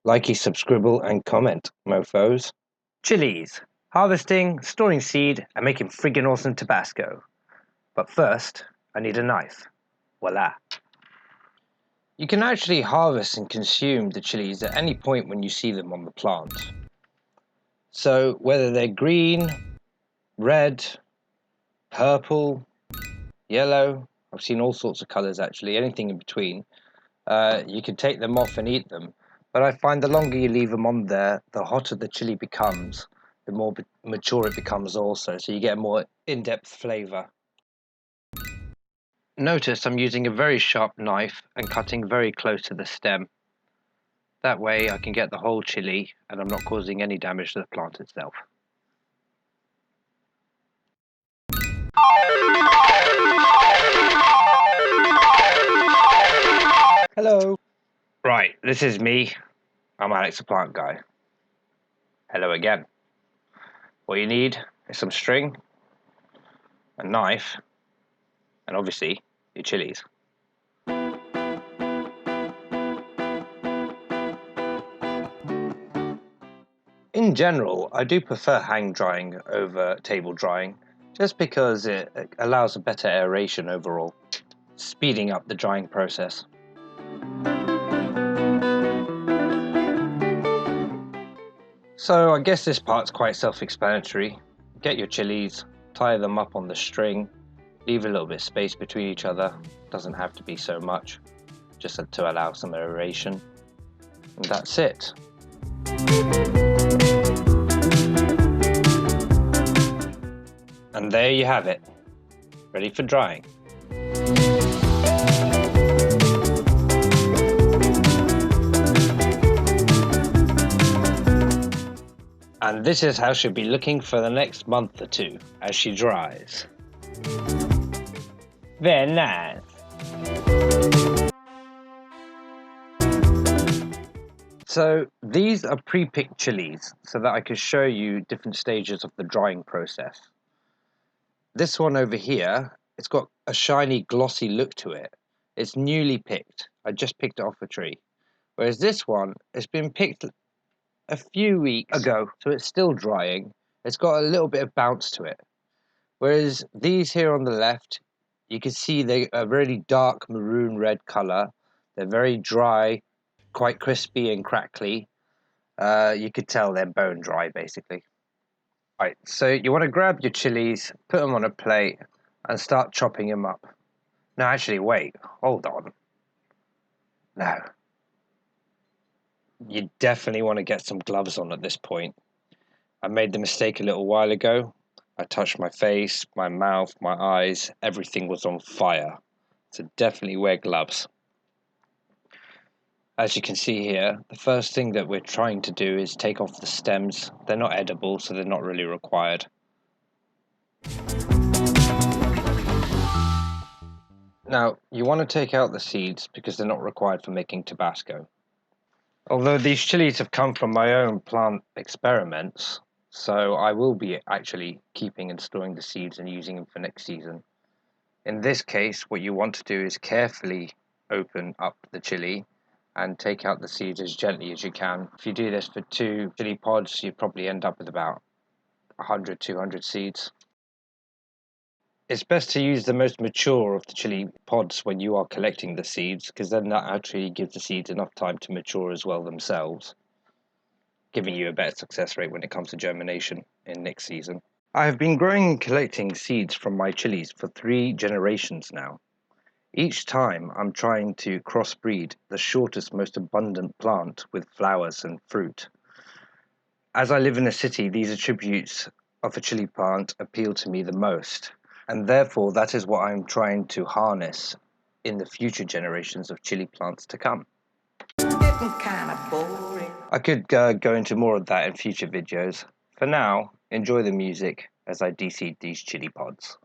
Likey, subscribe, and comment, mofos. Chillies. Harvesting, storing seed, and making friggin' awesome Tabasco. But first, I need a knife. Voila. You can actually harvest and consume the chilies at any point when you see them on the plant. So whether they're green, red, purple, yellow, I've seen all sorts of colours actually, anything in between, you can take them off and eat them. But I find the longer you leave them on there, the hotter the chili becomes, the more mature it becomes also, so you get a more in-depth flavour. Notice I'm using a very sharp knife and cutting very close to the stem. That way I can get the whole chili and I'm not causing any damage to the plant itself. Hello. Right, this is me. I'm Alex the Plant Guy. Hello again. What you need is some string, a knife, and obviously your chilies. In general, I do prefer hang drying over table drying, just because it allows a better aeration overall, speeding up the drying process. So I guess this part's quite self-explanatory. Get your chilies, tie them up on the string, leave a little bit of space between each other, doesn't have to be so much, just to allow some aeration, and that's it. And there you have it, ready for drying. And this is how she'll be looking for the next month or two as she dries. Very nice. So these are pre-picked chilies so that I can show you different stages of the drying process. This one over here, it's got a shiny glossy look to it. It's newly picked. I just picked it off a tree. Whereas this one, it's been picked a few weeks ago, so it's still drying. It's got a little bit of bounce to it. Whereas these here on the left, you can see they are really dark maroon red color. They're very dry, quite crispy and crackly. You could tell they're bone dry basically. Right, so you want to grab your chilies, put them on a plate and start chopping them up. No, actually wait, hold on. No. You definitely want to get some gloves on at this point. I made the mistake a little while ago. I touched my face, my mouth, my eyes, everything was on fire. So definitely wear gloves. As you can see here, the first thing that we're trying to do is take off the stems. They're not edible, so they're not really required. Now, you want to take out the seeds because they're not required for making Tabasco. Although these chilies have come from my own plant experiments, so I will be actually keeping and storing the seeds and using them for next season. In this case, what you want to do is carefully open up the chili and take out the seeds as gently as you can. If you do this for 2 chili pods, you'd probably end up with about 100-200 seeds. It's best to use the most mature of the chili pods when you are collecting the seeds, because then that actually gives the seeds enough time to mature as well themselves, giving you a better success rate when it comes to germination in next season. I have been growing and collecting seeds from my chilies for 3 generations now. Each time I'm trying to crossbreed the shortest, most abundant plant with flowers and fruit. As I live in a city, these attributes of a chili plant appeal to me the most, and therefore that is what I'm trying to harness in the future generations of chili plants to come. I could go into more of that in future videos. For now, enjoy the music as I de-seed these chili pods.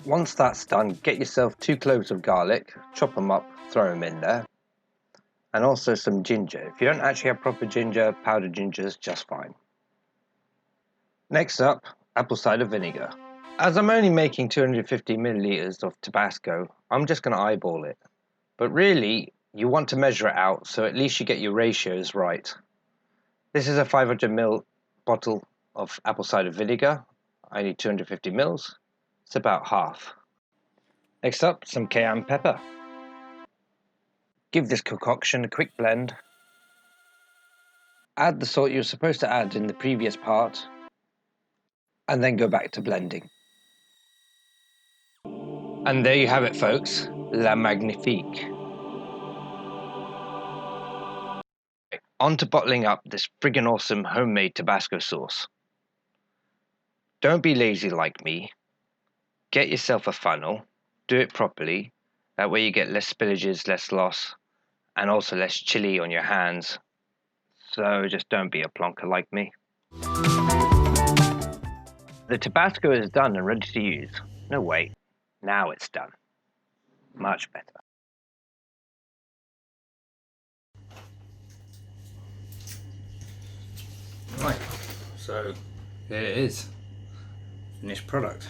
Once that's done, get yourself 2 cloves of garlic, chop them up, throw them in there, and also some ginger. If you don't actually have proper ginger, powdered ginger is just fine. Next up, apple cider vinegar. As I'm only making 250 milliliters of Tabasco, I'm just going to eyeball it. But really, you want to measure it out so at least you get your ratios right. This is a 500ml bottle of apple cider vinegar. I need 250 mils. It's about half. Next up, some cayenne pepper. Give this concoction a quick blend. Add the salt you're supposed to add in the previous part, and then go back to blending. And there you have it, folks. La Magnifique. On to bottling up this friggin' awesome homemade Tabasco sauce. Don't be lazy like me. Get yourself a funnel. Do it properly. That way you get less spillages, less loss, and also less chili on your hands. So just don't be a plonker like me. The Tabasco is done and ready to use. No, wait. Now it's done. Much better. Right, so here it is. Finished product.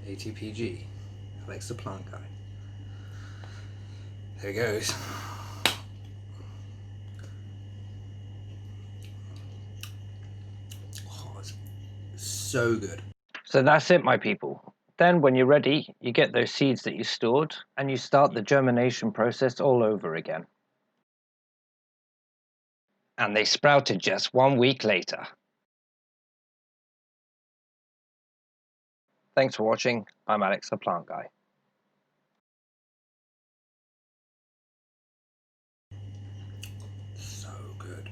ATPG. Alex the Plant Guy. There it goes. Oh, it's so good. So that's it, my people. Then when you're ready, you get those seeds that you stored and you start the germination process all over again. And they sprouted just 1 week later. Thanks for watching. I'm Alex the Plant Guy. So good.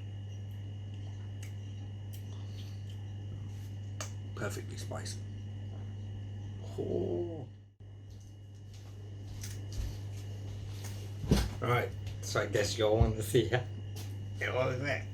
Perfectly spicy. Oh. Right, so I guess you'll want to see how it was there.